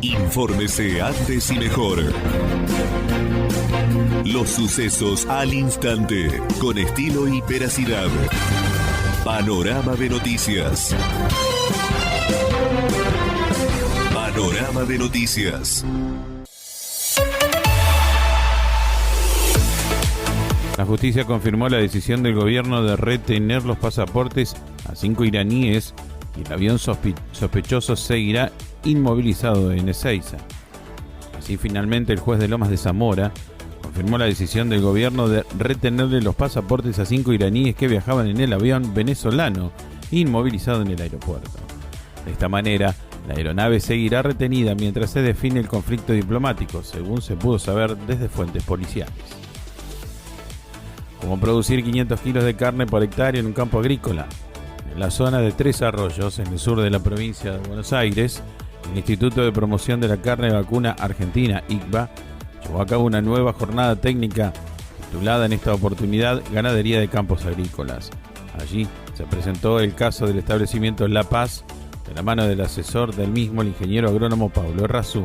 Infórmese antes y mejor. Los sucesos al instante, con estilo y veracidad. Panorama de noticias. Panorama de noticias. La justicia confirmó la decisión del gobierno de retener los pasaportes a 5 iraníes y el avión sospechoso seguirá inmovilizado en Ezeiza. Así, finalmente, el juez de Lomas de Zamora confirmó la decisión del gobierno de retenerle los pasaportes a 5 iraníes que viajaban en el avión venezolano inmovilizado en el aeropuerto. De esta manera, la aeronave seguirá retenida mientras se define el conflicto diplomático, según se pudo saber desde fuentes policiales. Como producir 500 kilos de carne por hectárea en un campo agrícola. En la zona de Tres Arroyos, en el sur de la provincia de Buenos Aires, el Instituto de Promoción de la Carne Vacuna Argentina, ICVA, llevó a cabo una nueva jornada técnica titulada en esta oportunidad Ganadería de Campos Agrícolas. Allí se presentó el caso del establecimiento La Paz, de la mano del asesor del mismo, el ingeniero agrónomo Pablo Errazú,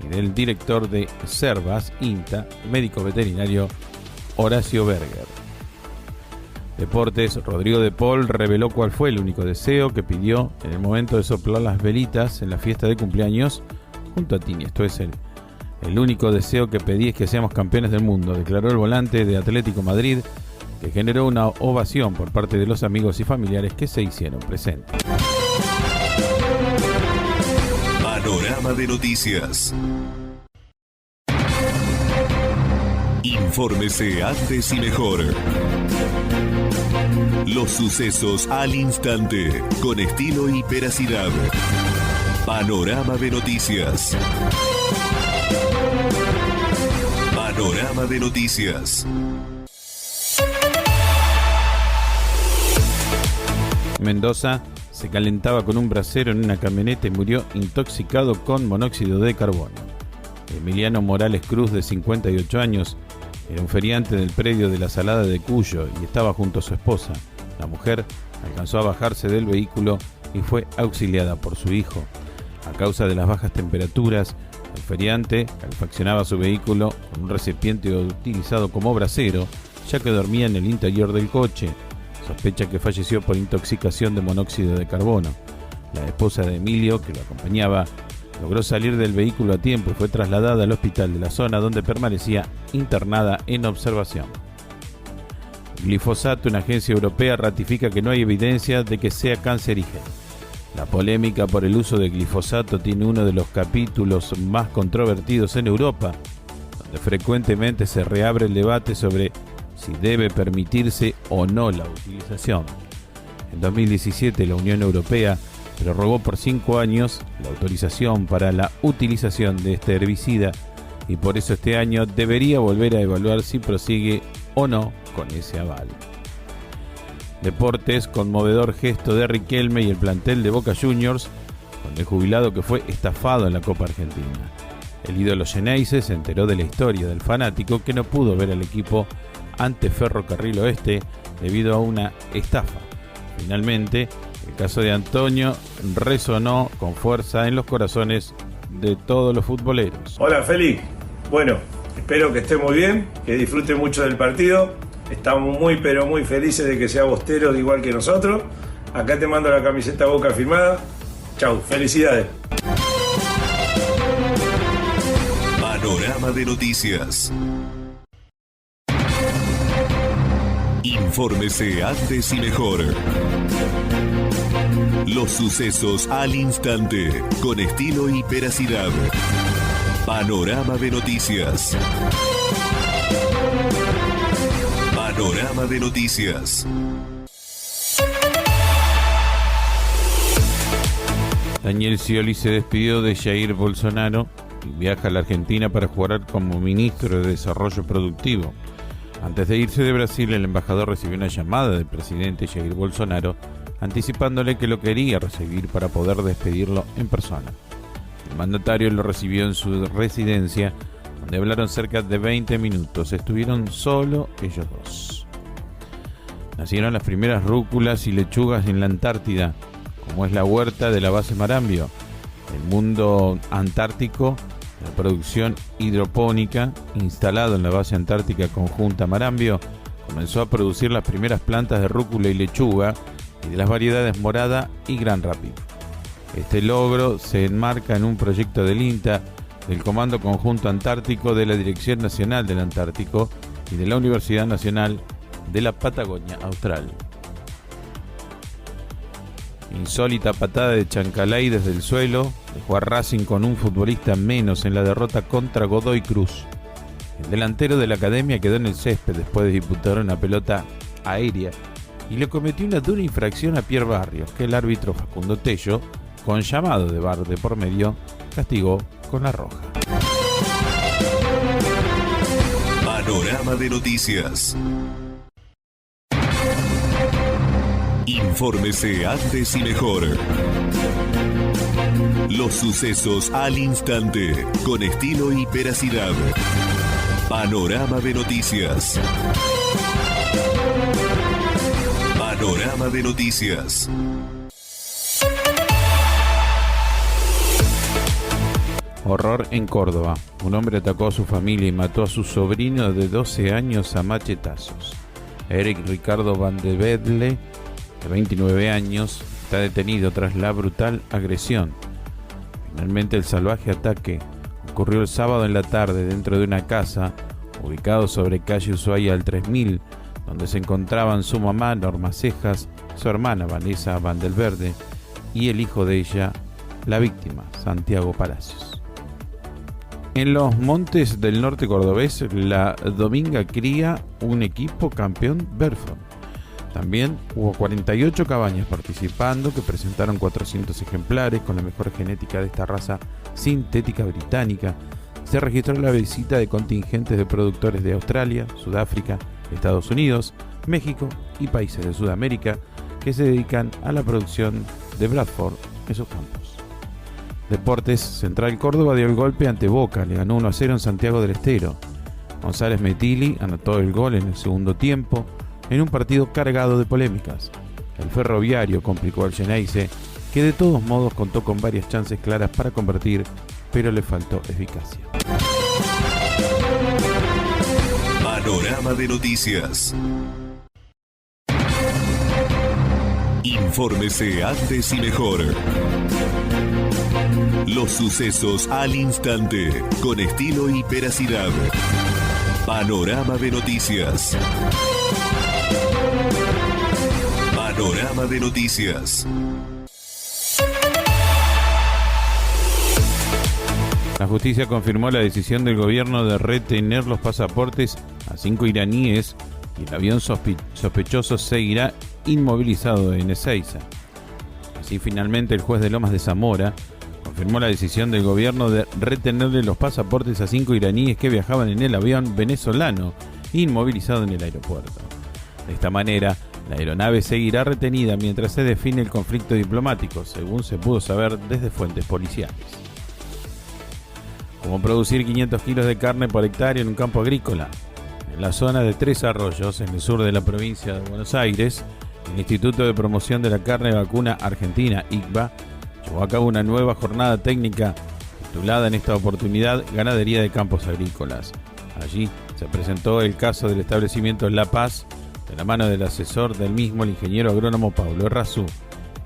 y del director de Servas, INTA, médico veterinario Horacio Berger. Deportes, Rodrigo de Paul reveló cuál fue el único deseo que pidió en el momento de soplar las velitas en la fiesta de cumpleaños junto a Tini. Esto es el único deseo que pedí es que seamos campeones del mundo, declaró el volante de Atlético Madrid, que generó una ovación por parte de los amigos y familiares que se hicieron presentes. Panorama de noticias. Infórmese antes y mejor. Los sucesos al instante, con estilo y veracidad. Panorama de noticias. Panorama de noticias. Mendoza se calentaba con un brasero en una camioneta y murió intoxicado con monóxido de carbono. Emiliano Morales Cruz, de 58 años, era un feriante del predio de la Salada de Cuyo y estaba junto a su esposa. La mujer alcanzó a bajarse del vehículo y fue auxiliada por su hijo. A causa de las bajas temperaturas, el feriante calefaccionaba su vehículo con un recipiente utilizado como brasero, ya que dormía en el interior del coche. Sospecha que falleció por intoxicación de monóxido de carbono. La esposa de Emilio, que lo acompañaba, logró salir del vehículo a tiempo y fue trasladada al hospital de la zona, donde permanecía internada en observación. Glifosato, una agencia europea, ratifica que no hay evidencia de que sea cancerígeno. La polémica por el uso de glifosato tiene uno de los capítulos más controvertidos en Europa, donde frecuentemente se reabre el debate sobre si debe permitirse o no la utilización. En 2017, la Unión Europea prorrogó por 5 años la autorización para la utilización de este herbicida y por eso este año debería volver a evaluar si prosigue o no con ese aval. Deportes, conmovedor gesto de Riquelme y el plantel de Boca Juniors con el jubilado que fue estafado en la Copa Argentina. El ídolo Xeneize se enteró de la historia del fanático que no pudo ver al equipo ante Ferrocarril Oeste debido a una estafa. Finalmente, el caso de Antonio resonó con fuerza en los corazones de todos los futboleros. Hola Félix, bueno, espero que esté muy bien, que disfrute mucho del partido. Estamos muy pero muy felices de que sea bostero igual que nosotros. Acá te mando la camiseta Boca firmada. Chau, felicidades. Panorama de noticias. Infórmese antes y mejor. Los sucesos al instante, con estilo y veracidad. Panorama de noticias. Panorama de noticias. Daniel Scioli se despidió de Jair Bolsonaro y viaja a la Argentina para jugar como ministro de Desarrollo Productivo. Antes de irse de Brasil, el embajador recibió una llamada del presidente Jair Bolsonaro anticipándole que lo quería recibir para poder despedirlo en persona. El mandatario lo recibió en su residencia, donde hablaron cerca de 20 minutos. Estuvieron solo ellos dos. Nacieron las primeras rúculas y lechugas en la Antártida, como es la huerta de la base Marambio. El mundo antártico, la producción hidropónica, instalado en la base antártica conjunta Marambio, comenzó a producir las primeras plantas de rúcula y lechuga y de las variedades morada y gran rápido. Este logro se enmarca en un proyecto del INTA, del Comando Conjunto Antártico, de la Dirección Nacional del Antártico y de la Universidad Nacional de la Patagonia Austral. Insólita patada de Chancalay desde el suelo dejó a Racing con un futbolista menos en la derrota contra Godoy Cruz. El delantero de la academia quedó en el césped después de disputar una pelota aérea y le cometió una dura infracción a Pierre Barrios, que el árbitro Facundo Tello, con llamado de VAR de por medio, castigó con la roja. Panorama de noticias. Infórmese antes y mejor. Los sucesos al instante, con estilo y veracidad. Panorama de noticias. Panorama de noticias. Horror en Córdoba. Un hombre atacó a su familia y mató a su sobrino de 12 años a machetazos. Eric Ricardo Van de Bedle, de 29 años, está detenido tras la brutal agresión. Finalmente, el salvaje ataque ocurrió el sábado en la tarde dentro de una casa ubicado sobre calle Ushuaia al 3000, donde se encontraban su mamá Norma Cejas, su hermana Vanessa Vandelverde y el hijo de ella, la víctima, Santiago Palacios. En los montes del norte cordobés, la Dominga cría un equipo campeón Berford. También hubo 48 cabañas participando que presentaron 400 ejemplares con la mejor genética de esta raza sintética británica. Se registró la visita de contingentes de productores de Australia, Sudáfrica, Estados Unidos, México y países de Sudamérica que se dedican a la producción de Bradford en sus campos. Deportes, Central Córdoba dio el golpe ante Boca, le ganó 1-0 en Santiago del Estero. González Metilli anotó el gol en el segundo tiempo en un partido cargado de polémicas. El Ferroviario complicó al Geneise, que de todos modos contó con varias chances claras para convertir, pero le faltó eficacia. Panorama de noticias. Infórmese antes y mejor. Los sucesos al instante, con estilo y veracidad. Panorama de noticias. Panorama de noticias. La justicia confirmó la decisión del gobierno de retener los pasaportes a 5 iraníes y el avión sospechoso seguirá inmovilizado en Ezeiza. Así, finalmente, el juez de Lomas de Zamora confirmó la decisión del gobierno de retenerle los pasaportes a 5 iraníes que viajaban en el avión venezolano inmovilizado en el aeropuerto. De esta manera, la aeronave seguirá retenida mientras se define el conflicto diplomático, según se pudo saber desde fuentes policiales. Como producir 500 kilos de carne por hectárea en un campo agrícola. En la zona de Tres Arroyos, en el sur de la provincia de Buenos Aires, el Instituto de Promoción de la Carne Vacuna Argentina, ICVA, llevó a cabo una nueva jornada técnica titulada en esta oportunidad Ganadería de Campos Agrícolas. Allí se presentó el caso del establecimiento La Paz, de la mano del asesor del mismo, el ingeniero agrónomo Pablo Errazú,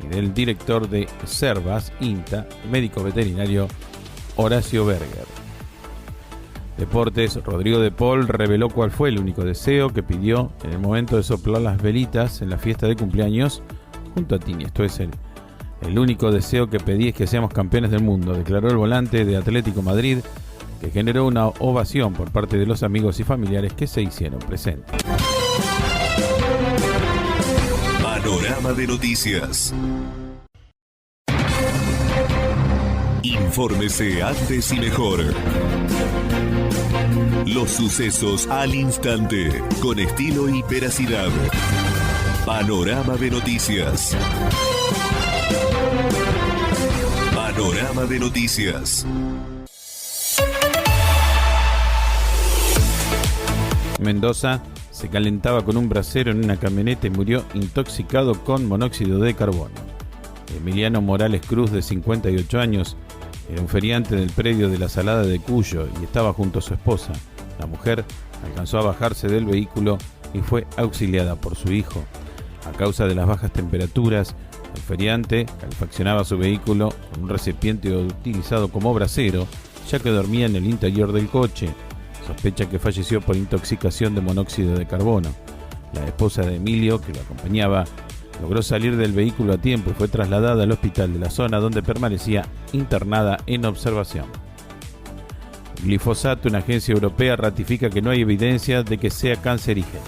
y del director de Servas, INTA, médico veterinario Horacio Berger. Deportes, Rodrigo de Paul reveló cuál fue el único deseo que pidió en el momento de soplar las velitas en la fiesta de cumpleaños junto a Tini. Esto es el único deseo que pedí es que seamos campeones del mundo, declaró el volante de Atlético Madrid, que generó una ovación por parte de los amigos y familiares que se hicieron presentes. Panorama de noticias. Infórmese antes y mejor. Los sucesos al instante, con estilo y veracidad. Panorama de noticias. Panorama de noticias. Mendoza se calentaba con un brasero en una camioneta y murió intoxicado con monóxido de carbono. Emiliano Morales Cruz, de 58 años, era un feriante del predio de la Salada de Cuyo y estaba junto a su esposa. La mujer alcanzó a bajarse del vehículo y fue auxiliada por su hijo. A causa de las bajas temperaturas, el feriante calefaccionaba su vehículo con un recipiente utilizado como brasero, ya que dormía en el interior del coche. Sospecha que falleció por intoxicación de monóxido de carbono. La esposa de Emilio, que lo acompañaba, logró salir del vehículo a tiempo y fue trasladada al hospital de la zona, donde permanecía internada en observación. Glifosato, una agencia europea, ratifica que no hay evidencia de que sea cancerígeno.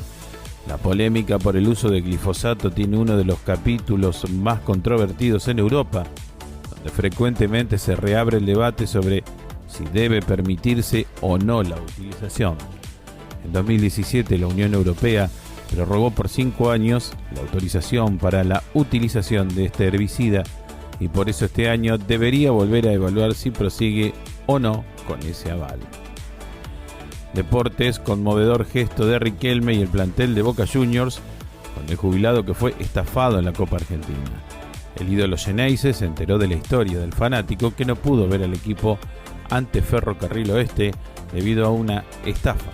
La polémica por el uso de glifosato tiene uno de los capítulos más controvertidos en Europa, donde frecuentemente se reabre el debate sobre si debe permitirse o no la utilización. En 2017, la Unión Europea prorrogó por 5 años la autorización para la utilización de este herbicida y por eso este año debería volver a evaluar si prosigue o no con ese aval. Deportes, conmovedor gesto de Riquelme y el plantel de Boca Juniors con el jubilado que fue estafado en la Copa Argentina. El ídolo Xeneize se enteró de la historia del fanático que no pudo ver al equipo ante Ferrocarril Oeste debido a una estafa.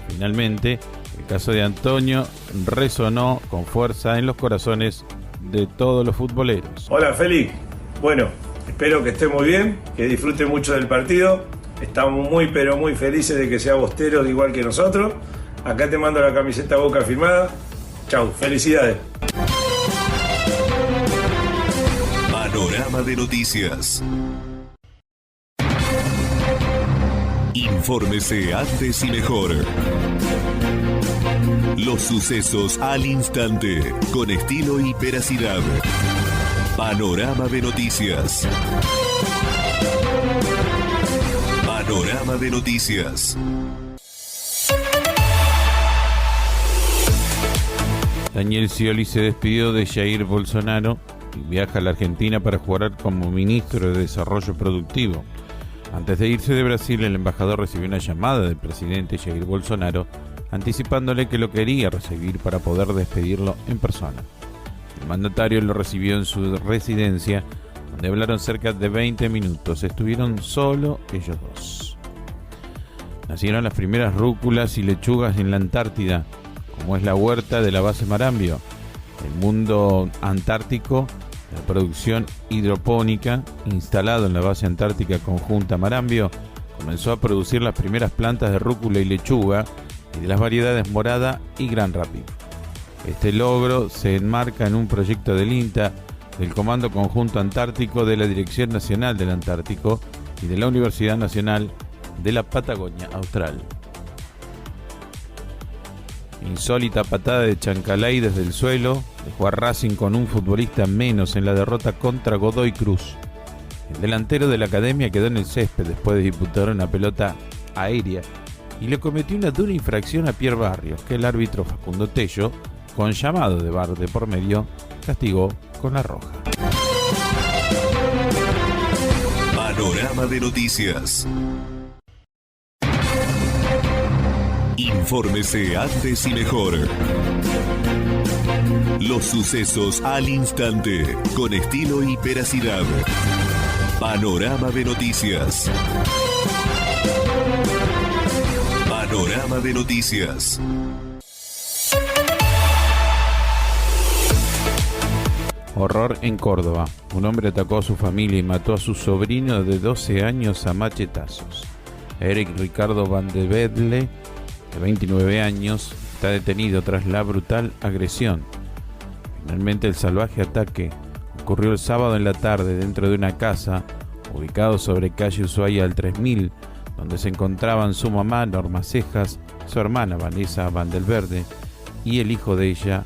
Finalmente, el caso de Antonio resonó con fuerza en los corazones de todos los futboleros. Hola Félix, bueno, espero que esté muy bien, que disfrute mucho del partido. Estamos muy pero muy felices de que sea bostero igual que nosotros. Acá te mando la camiseta Boca firmada. Chau, felicidades. Panorama de noticias. Infórmese antes y mejor. Los sucesos al instante, con estilo y veracidad. Panorama de noticias. Panorama de noticias. Daniel Scioli se despidió de Jair Bolsonaro y viaja a la Argentina para jugar como ministro de Desarrollo Productivo. Antes de irse de Brasil, el embajador recibió una llamada del presidente Jair Bolsonaro anticipándole que lo quería recibir para poder despedirlo en persona. El mandatario lo recibió en su residencia, donde hablaron cerca de 20 minutos. Estuvieron solo ellos dos. Nacieron las primeras rúculas y lechugas en la Antártida, como es la huerta de la base Marambio. El mundo antártico, la producción hidropónica, instalado en la base antártica conjunta Marambio, comenzó a producir las primeras plantas de rúcula y lechuga y de las variedades morada y gran rapí. Este logro se enmarca en un proyecto del INTA, del Comando Conjunto Antártico, de la Dirección Nacional del Antártico y de la Universidad Nacional de la Patagonia Austral. Insólita patada de Chancalay desde el suelo dejó a Racing con un futbolista menos en la derrota contra Godoy Cruz. El delantero de la academia quedó en el césped después de disputar una pelota aérea y le cometió una dura infracción a Pierre Barrios, que el árbitro Facundo Tello, con llamado de VAR de por medio, castigó con la roja. Panorama de noticias. Infórmese antes y mejor. Los sucesos al instante, con estilo y veracidad. Panorama de noticias. Panorama de noticias. Horror en Córdoba. Un hombre atacó a su familia y mató a su sobrino de 12 años a machetazos. Eric Ricardo Van de Bedle, de 29 años, está detenido tras la brutal agresión. Finalmente, el salvaje ataque ocurrió el sábado en la tarde dentro de una casa ubicado sobre calle Ushuaia al 3000, donde se encontraban su mamá Norma Cejas, su hermana Vanessa Vandelverde y el hijo de ella,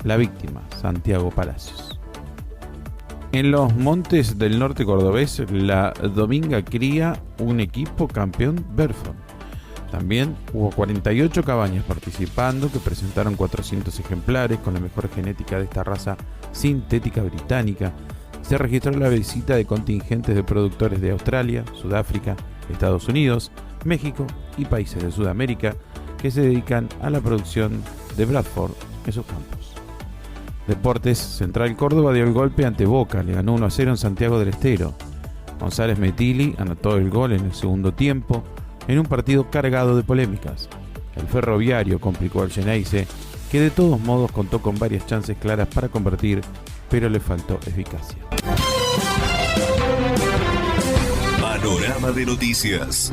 la víctima, Santiago Palacios. En los montes del norte cordobés, la Dominga cría un equipo campeón Berfon. También hubo 48 cabañas participando que presentaron 400 ejemplares con la mejor genética de esta raza sintética británica. Se registró la visita de contingentes de productores de Australia, Sudáfrica, Estados Unidos, México y países de Sudamérica que se dedican a la producción de Bradford en sus campos. Deportes Central Córdoba dio el golpe ante Boca, le ganó 1-0 en Santiago del Estero. González Metilli anotó el gol en el segundo tiempo en un partido cargado de polémicas. El Ferroviario complicó al Geneise, que de todos modos contó con varias chances claras para convertir, pero le faltó eficacia. Panorama de noticias.